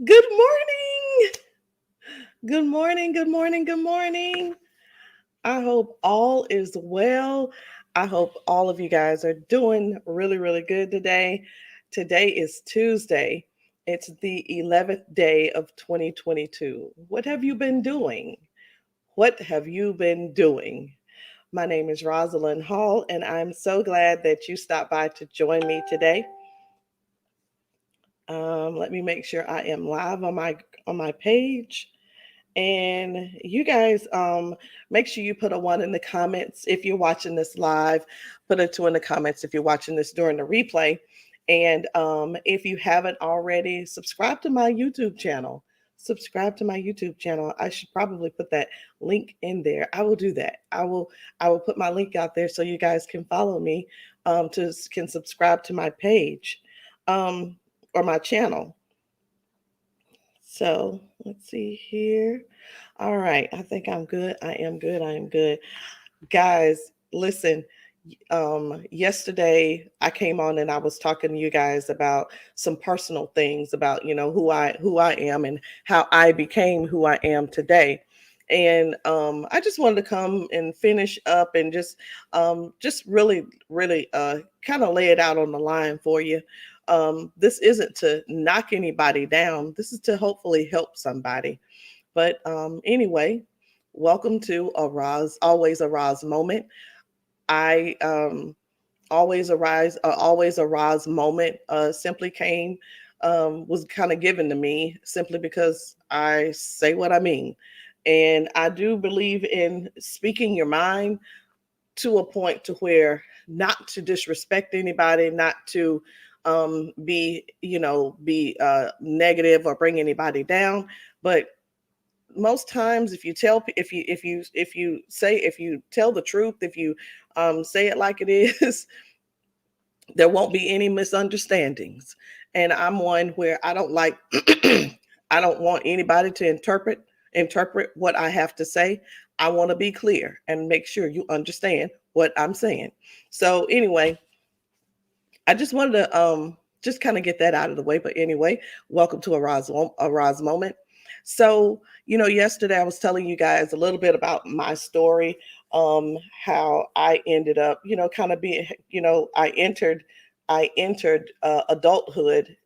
Good morning. Good morning. Good morning. Good morning. I hope all is well. I hope all of you guys are doing really, really good today. Today is Tuesday. It's the 11th day of 2022. What have you been doing? What have you been doing? My name is Rosalind Hall, and I'm so glad that you stopped by to join me today. Let me make sure I am live on my page. And you guys, make sure you put a one in the comments if you're watching this live. Put a two in the comments if you're watching this during the replay. And if you haven't already, subscribe to my YouTube channel. Subscribe to my YouTube channel. I should probably put that link in there. I will do that. I will put my link out there so you guys can follow me, can subscribe to my page, um, or my channel. So let's see here. All right. I think I'm good. I am good. I am good. Guys, listen. Yesterday I came on and I was talking to you guys about some personal things about, who I am and how I became who I am today. And I just wanted to come and finish up and just really, really kind of lay it out on the line for you. This isn't to knock anybody down. This is to hopefully help somebody. But anyway, welcome to a Roz, always a Roz moment. I always a Roz moment simply came was kind of given to me simply because I say what I mean. And I do believe in speaking your mind to a point to where not to disrespect anybody, not to be negative or bring anybody down, but most times if you tell if you tell the truth, if you say it like it is, there won't be any misunderstandings. And I'm one where I don't like I don't want anybody to interpret what I have to say. I want to be clear and make sure you understand what I'm saying. So anyway, I just wanted to just kind of get that out of the way. But anyway, welcome to a Roz moment. So, yesterday I was telling you guys a little bit about my story, how I ended up, kind of being, I entered adulthood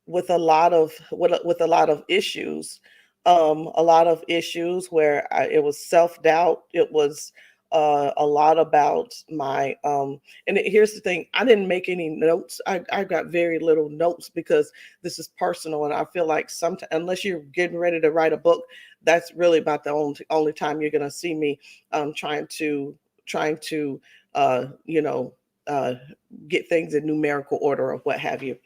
with a lot of issues, a lot of issues where it was self doubt. It was a lot about my here's the thing: I didn't make any notes. I got very little notes because this is personal, and I feel like sometimes, unless you're getting ready to write a book, that's really about the only time you're going to see me trying to uh, you know uh, get things in numerical order or what have you,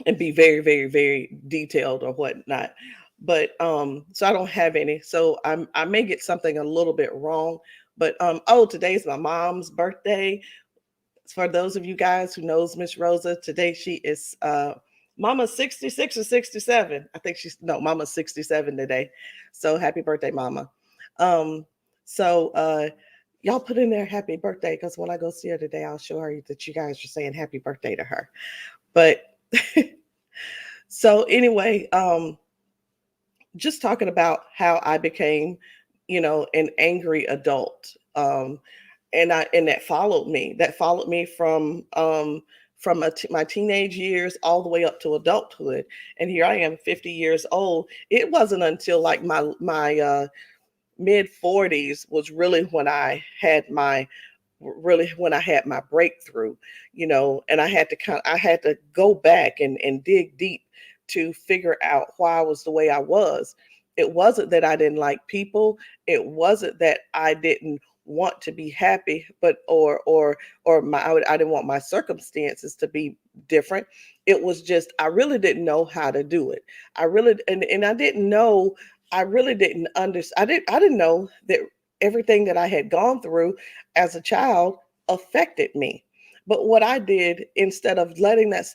and be very, very, very detailed or whatnot. But so I don't have any. So I may get something a little bit wrong. But today's my mom's birthday. For those of you guys who knows Miss Rosa, today she is Mama's 66 or 67. I think she's no Mama's 67 today. So happy birthday, Mama. Um, so y'all put in there happy birthday, because when I go see her today, I'll show her that you guys are saying happy birthday to her. But so anyway, just talking about how I became, an angry adult. And that followed me. That followed me from my teenage years all the way up to adulthood. And here I am, 50 years old. It wasn't until like my mid 40s was really when I had my breakthrough, and I had to go back and dig deep to figure out why I was the way I was. It wasn't that I didn't like people. It wasn't that I didn't want to be happy, but I didn't want my circumstances to be different. It was just I really didn't know how to do it. I really and I didn't know. I really didn't understand. I didn't know that everything that I had gone through as a child affected me. But what I did, instead of letting that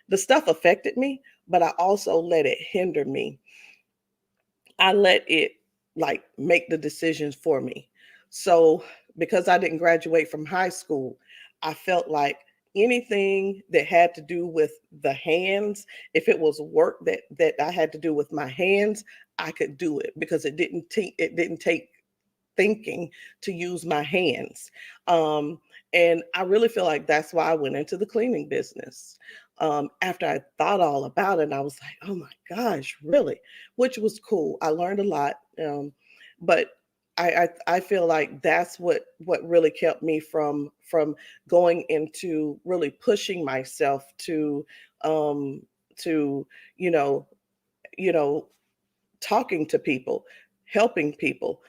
the stuff affected me, but I also let it hinder me. I let it like make the decisions for me. So because I didn't graduate from high school, I felt like anything that had to do with the hands, if it was work that I had to do with my hands, I could do it because it didn't take thinking to use my hands. Um, and I really feel like that's why I went into the cleaning business. After I thought all about it, and I was like, oh my gosh, really? Which was cool. I learned a lot. But I feel like that's what really kept me from going into really pushing myself um to you know you know talking to people, helping people.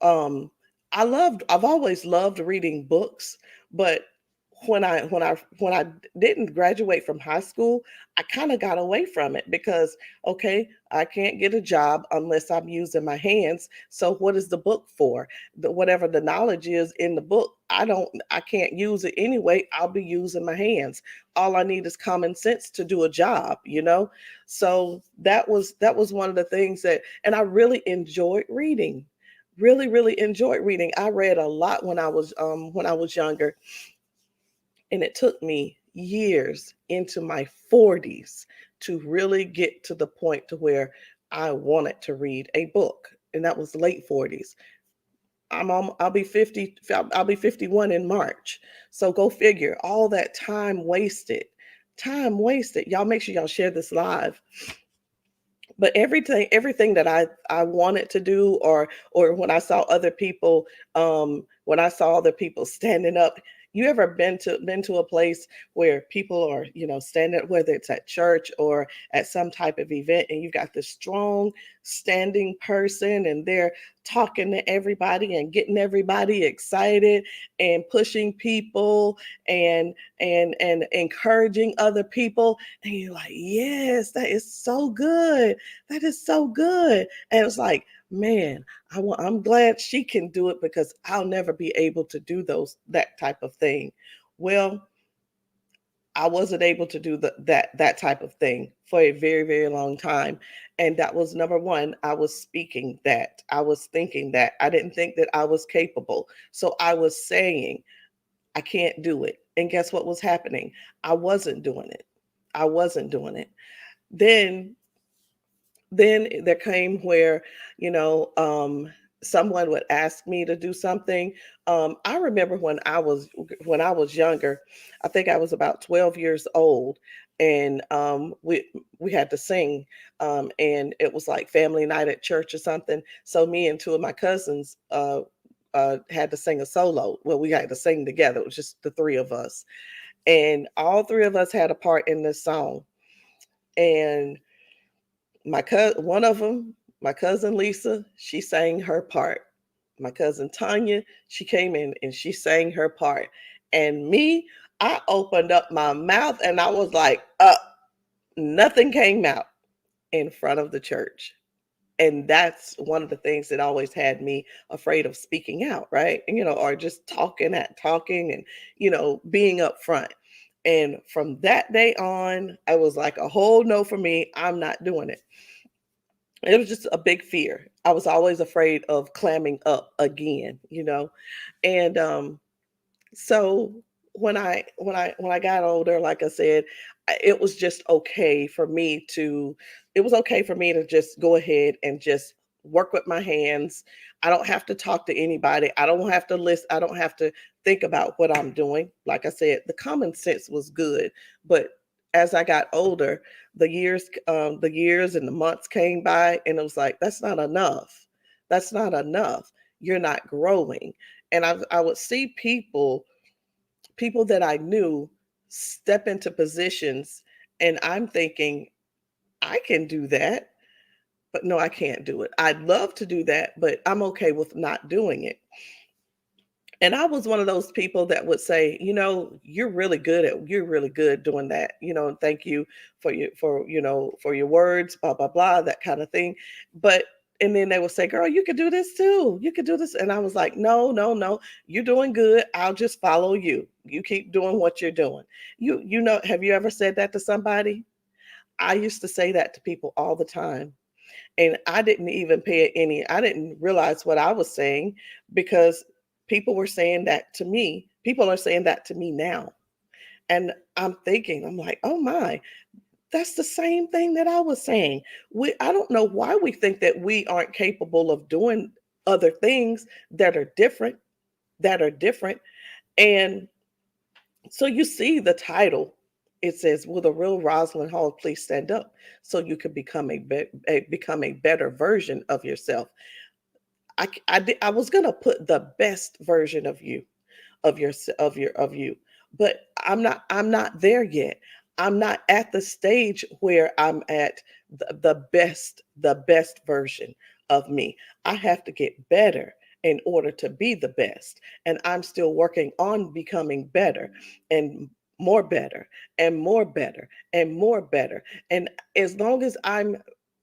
um I've always loved reading books, but when I didn't graduate from high school, I kind of got away from it because okay, I can't get a job unless I'm using my hands. So what is the book for? Whatever the knowledge is in the book, I can't use it anyway. I'll be using my hands. All I need is common sense to do a job. So that was one of the things and I really enjoyed reading, really enjoyed reading. I read a lot when I was younger, and it took me years into my 40s to really get to the point to where I wanted to read a book, and that was late 40s. I'll be 50. I'll be 51 in March. So go figure. All that time wasted. Time wasted. Y'all make sure y'all share this live. But everything that I wanted to do, or when I saw other people standing up. You ever been to a place where people are, standing, whether it's at church or at some type of event, and you've got this strong standing person, and they're talking to everybody and getting everybody excited and pushing people and encouraging other people, and you're like, yes, that is so good. That is so good. And it's like, man, I'm glad she can do it because I'll never be able to do that type of thing. Well, I wasn't able to do that type of thing for a very, very long time. And that was number one. I was speaking that. I was thinking that. I didn't think that I was capable. So I was saying, I can't do it. And guess what was happening? I wasn't doing it. I wasn't doing it. Then then there came where you know someone would ask me to do something. I remember when I was younger. I think I was about 12 years old, and we had to sing, and it was like family night at church or something. So me and two of my cousins had to sing a solo. Well, we had to sing together. It was just the three of us, and all three of us had a part in this song. And one of them, my cousin Lisa, she sang her part. My cousin Tanya, she came in and she sang her part. And me, I opened up my mouth and I was like, nothing came out in front of the church. And that's one of the things that always had me afraid of speaking out, right? And, or just talking and, being up front. And from that day on, I was like, a whole no for me. I'm not doing it. It was just a big fear. I was always afraid of clamming up again. And so when I got older, like I said, it was just okay for me to it was okay for me to just go ahead and just work with my hands. I don't have to talk to anybody. I don't have to list. I don't have to think about what I'm doing. Like I said, the common sense was good, but as I got older, the years and the months came by, and it was like, that's not enough. That's not enough. You're not growing. And I would see people that I knew step into positions, and I'm thinking, I can do that, but no, I can't do it. I'd love to do that, but I'm okay with not doing it. And I was one of those people that would say, you're really good doing that, and thank you for your words, blah blah blah, that kind of thing. But and then they would say, girl, you could do this too. You could do this. And I was like, no, no, no, you're doing good. I'll just follow you. You keep doing what you're doing. Have you ever said that to somebody? I used to say that to people all the time. And I didn't realize what I was saying, because people were saying that to me. People are saying that to me now. And I'm like, oh my, that's the same thing that I was saying. I don't know why we think that we aren't capable of doing other things that are different, that are different. And so you see the title. It says, "Will the real Rosalind Hall please stand up so you can become become a better version of yourself?" I was gonna put the best version of you, of you, but I'm not there yet. I'm not at the stage where I'm at the best version of me. I have to get better in order to be the best, and I'm still working on becoming better and more better and more better and more better. And as long as i'm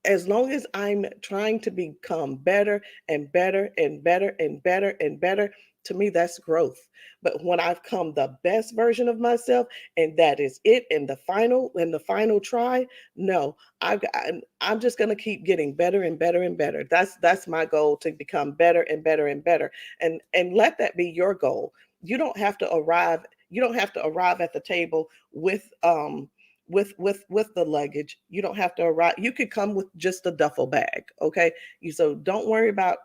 as long as I'm trying to become better and better and better and better and better, to me that's growth. But when I've come the best version of myself, and that is it in the final try, no, I'm just going to keep getting better and better and better. That's my goal, to become better and better and better. And let that be your goal. You don't have to arrive at the table with the luggage. You don't have to arrive. You could come with just a duffel bag, okay? So don't worry about,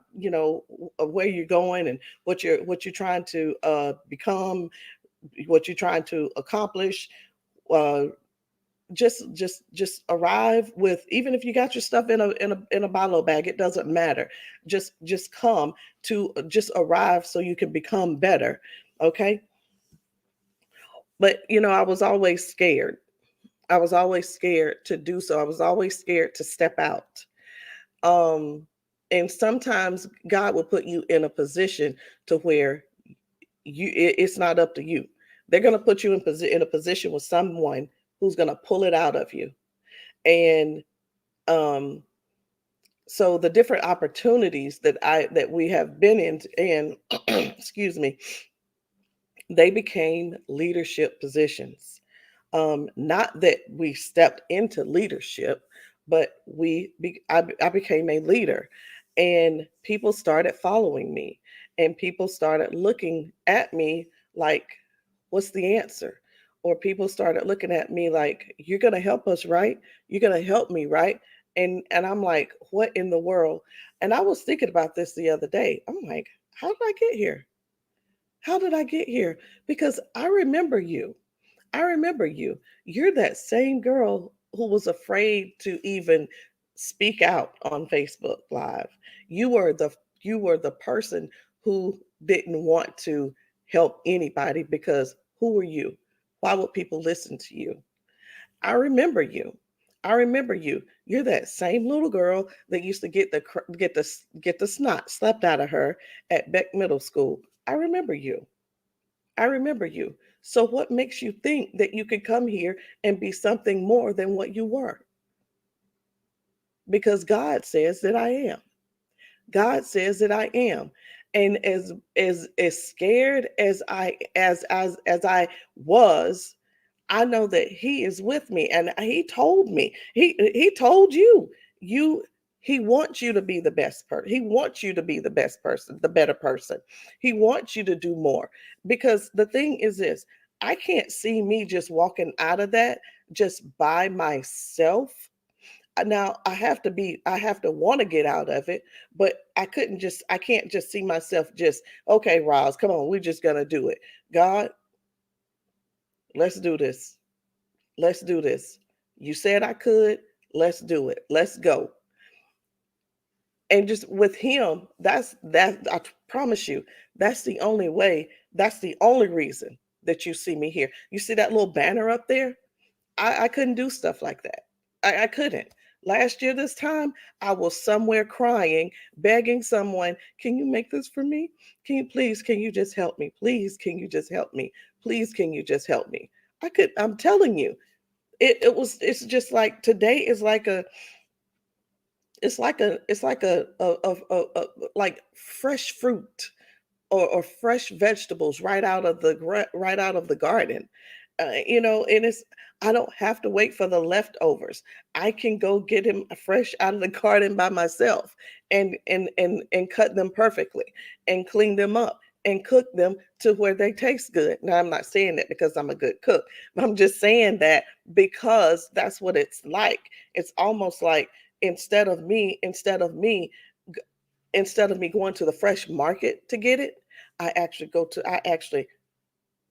where you're going and what you're trying to become, what you're trying to accomplish. Uh, just arrive with, even if you got your stuff in a bottle bag, it doesn't matter. Just come to just arrive so you can become better, okay? But I was always scared. I was always scared to do so. I was always scared to step out. Um, and sometimes God will put you in a position to where it's not up to you. They're going to put you in a position with someone who's going to pull it out of you. And um, so the different opportunities that we have been in, and excuse me, they became leadership positions. Not that we stepped into leadership, but I became a leader, and people started following me, and people started looking at me like, "What's the answer?" Or people started looking at me like, "You're gonna help us, right? You're gonna help me, right?" And I'm like, "What in the world?" And I was thinking about this the other day. I'm like, "How did I get here? How did I get here?" Because I remember you. I remember you. You're that same girl who was afraid to even speak out on Facebook Live. You were the person who didn't want to help anybody because who are you? Why would people listen to you? I remember you. I remember you. You're that same little girl that used to get the snot slapped out of her at Beck Middle School. I remember you. I remember you. So what makes you think that you could come here and be something more than what you were? Because God says that I am. God says that I am. And as scared as I was, I know that he is with me, and he told me. He told you. You he wants you to be the best person. He wants you to be the best person, the better person. He wants you to do more, because the thing is this, I can't see me just walking out of that just by myself. Now I have to want to get out of it, but I can't just see myself just, okay, Roz, come on, we're just gonna do it. God, let's do this. Let's do this. You said I could. Let's do it. Let's go. And just with him, I promise you, that's the only way. That's the only reason that you see me here. You see that little banner up there? I couldn't do stuff like that. I couldn't. Last year, this time, I was somewhere crying, begging someone, can you make this for me? Can you just help me? Please, can you just help me? Please, can you just help me? I'm telling you, it's just like today is like a it's like a like fresh fruit, or fresh vegetables right out of the garden. And it's I don't have to wait for the leftovers. I can go get him fresh out of the garden by myself, and cut them perfectly and clean them up and cook them to where they taste good. Now, I'm not saying that because I'm a good cook. I'm just saying that because that's what it's like. It's almost like instead of me, instead of me going to the fresh market to get it, I actually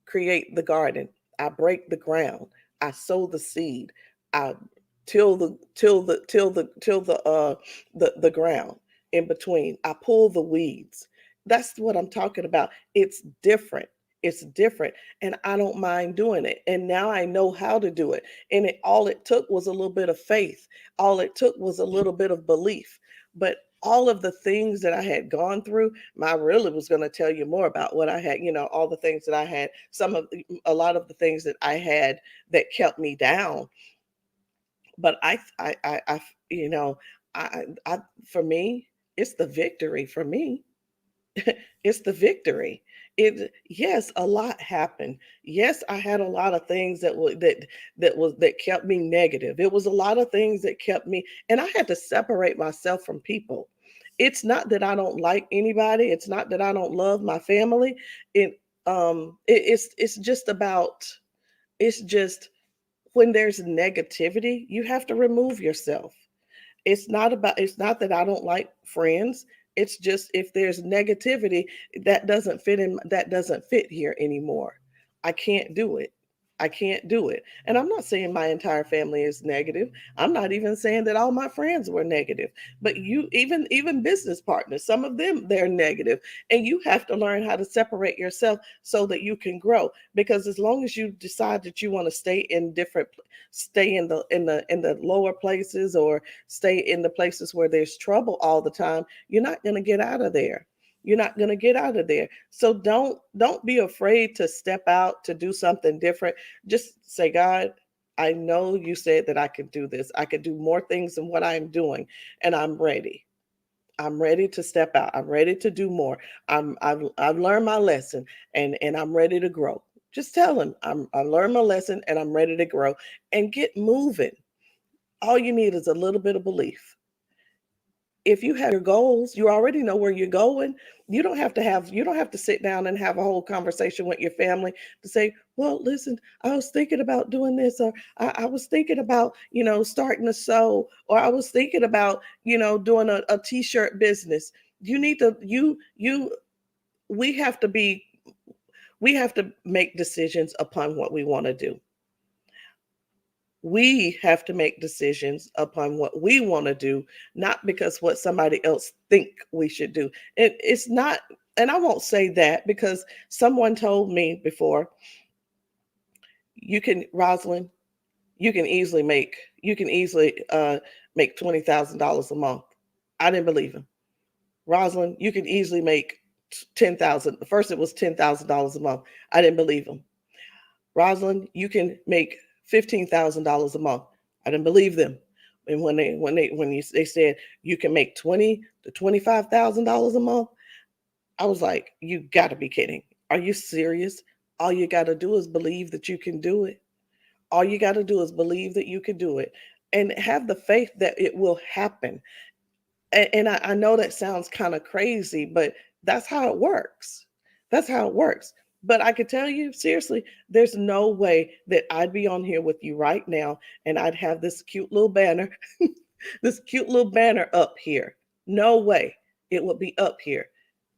create the garden. I break the ground. I sow the seed. I till the ground in between. I pull the weeds. That's what I'm talking about. It's different. It's different. And I don't mind doing it. And now I know how to do it. And all it took was a little bit of faith. All it took was a little bit of belief. But all of the things that I had gone through, I really was going to tell you more about what I had, all the things that I had, a lot of the things that I had that kept me down. But you know, I for me, it's the victory for me. It's the victory. Yes, a lot happened. Yes, I had a lot of things that kept me negative. It was a lot of things that kept me, and I had to separate myself from people. It's not that I don't like anybody. It's not that I don't love my family. It's just about, it's just when there's negativity, you have to remove yourself. It's not that I don't like friends. It's just if there's negativity that doesn't fit here anymore. I can't do it. I can't do it. And I'm not saying my entire family is negative. I'm not even saying that all my friends were negative. But even business partners, some of them they're negative. And you have to learn how to separate yourself so that you can grow. Because as long as you decide that you want to stay in the lower places, or stay in the places where there's trouble all the time, you're not going to get out of there. You're not going to get out of there. So don't be afraid to step out to do something different. Just say, God, I know you said that I could do this. I could do more things than what I'm doing, and I'm ready. I'm ready to step out. I'm ready to do more. I've learned my lesson, and I'm ready to grow. Just tell him I learned my lesson and I'm ready to grow and get moving. All you need is a little bit of belief. If you have your goals, you already know where you're going. You don't have to sit down and have a whole conversation with your family to say, well, listen, I was thinking about doing this, or I was thinking about, starting a sew, or I was thinking about, doing a t-shirt business. You need to you we have to be we have to make decisions upon what we want to do. We have to make decisions upon what we want to do, not because what somebody else think we should do. It's not, and I won't say that because someone told me before, Rosalind, you can easily make $20,000 a month. I didn't believe him. Rosalind, you can easily make 10,000. First it was $10,000 a month. I didn't believe him. Rosalind, you can make $15,000 a month. I didn't believe them. And they said you can make $20,000 to $25,000 a month, I was like, you got to be kidding. Are you serious? All you got to do is believe that you can do it. All you got to do is believe that you can do it, and have the faith that it will happen. And I know that sounds kind of crazy, but that's how it works. That's how it works. But I could tell you, seriously, there's no way that I'd be on here with you right now and I'd have this cute little banner, this cute little banner up here. No way it would be up here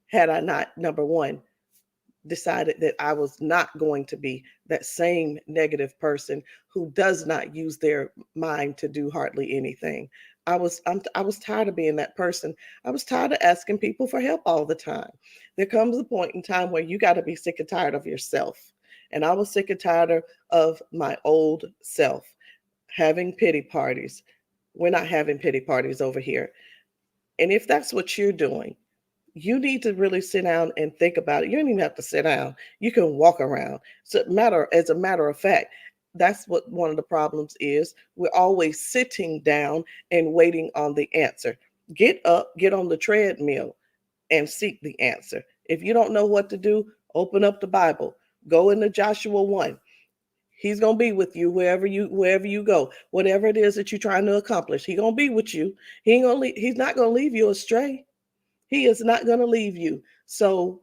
had I not, number one, decided that I was not going to be that same negative person who does not use their mind to do hardly anything. I was tired of being that person. I was tired of asking people for help all the time. There comes a point in time where you got to be sick and tired of yourself. And I was sick and tired of my old self having pity parties. We're not having pity parties over here. And if that's what you're doing, you need to really sit down and think about it. You don't even have to sit down. You can walk around. As a matter of fact, that's what one of the problems is. We're always sitting down and waiting on the answer. Get up, get on the treadmill and seek the answer. If you don't know what to do, open up the Bible. Go into Joshua 1. He's gonna be with you wherever you go. Whatever it is that you're trying to accomplish, he's gonna be with you. He's not gonna leave you astray. He is not going to leave you. So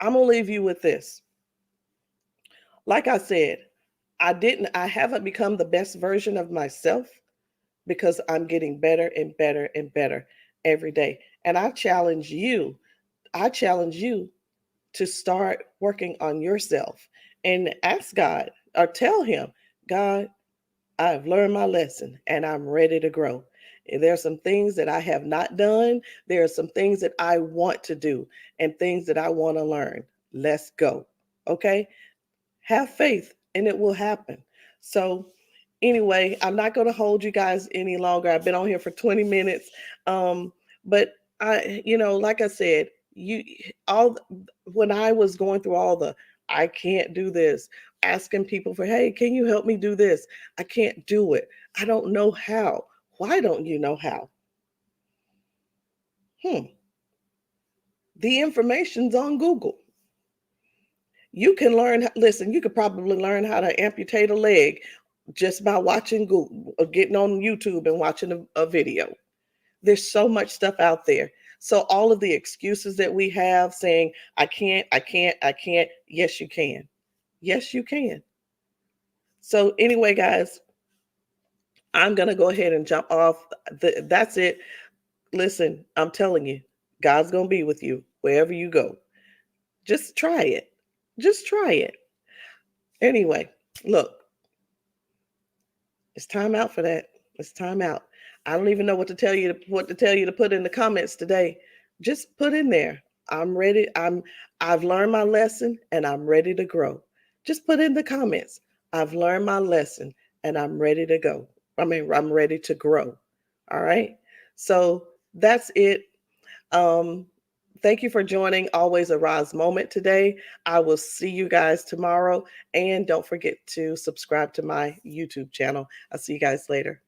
I'm going to leave you with this. Like I said, I haven't become the best version of myself because I'm getting better and better and better every day. And I challenge you to start working on yourself and ask God or tell Him, God, I've learned my lesson and I'm ready to grow. There are some things that I have not done. There are some things that I want to do and things that I want to learn. Let's go. Okay? Have faith and it will happen. So, anyway, I'm not going to hold you guys any longer. I've been on here for 20 minutes. But like I said, you all when I was going through all the I can't do this, asking people for, hey, can you help me do this? I can't do it. I don't know how. Why don't you know how? Hmm. The information's on Google. You can learn, listen, you could probably learn how to amputate a leg just by watching Google or getting on YouTube and watching a video. There's so much stuff out there. So all of the excuses that we have saying, I can't, yes, you can. Yes, you can. So anyway, guys, I'm going to go ahead and jump off. That's it. Listen, I'm telling you, God's going to be with you wherever you go. Just try it. Just try it. Anyway, look, it's time out for that. It's time out. I don't even know what to tell you to put in the comments today. Just put in there. I'm ready. I've learned my lesson and I'm ready to grow. Just put in the comments. I've learned my lesson and I'm ready to go. I'm ready to grow. All right. So that's it. Um, Thank you for joining Always a Roz Moment today. I will see you guys tomorrow. And don't forget to subscribe to my YouTube channel. I'll see you guys later.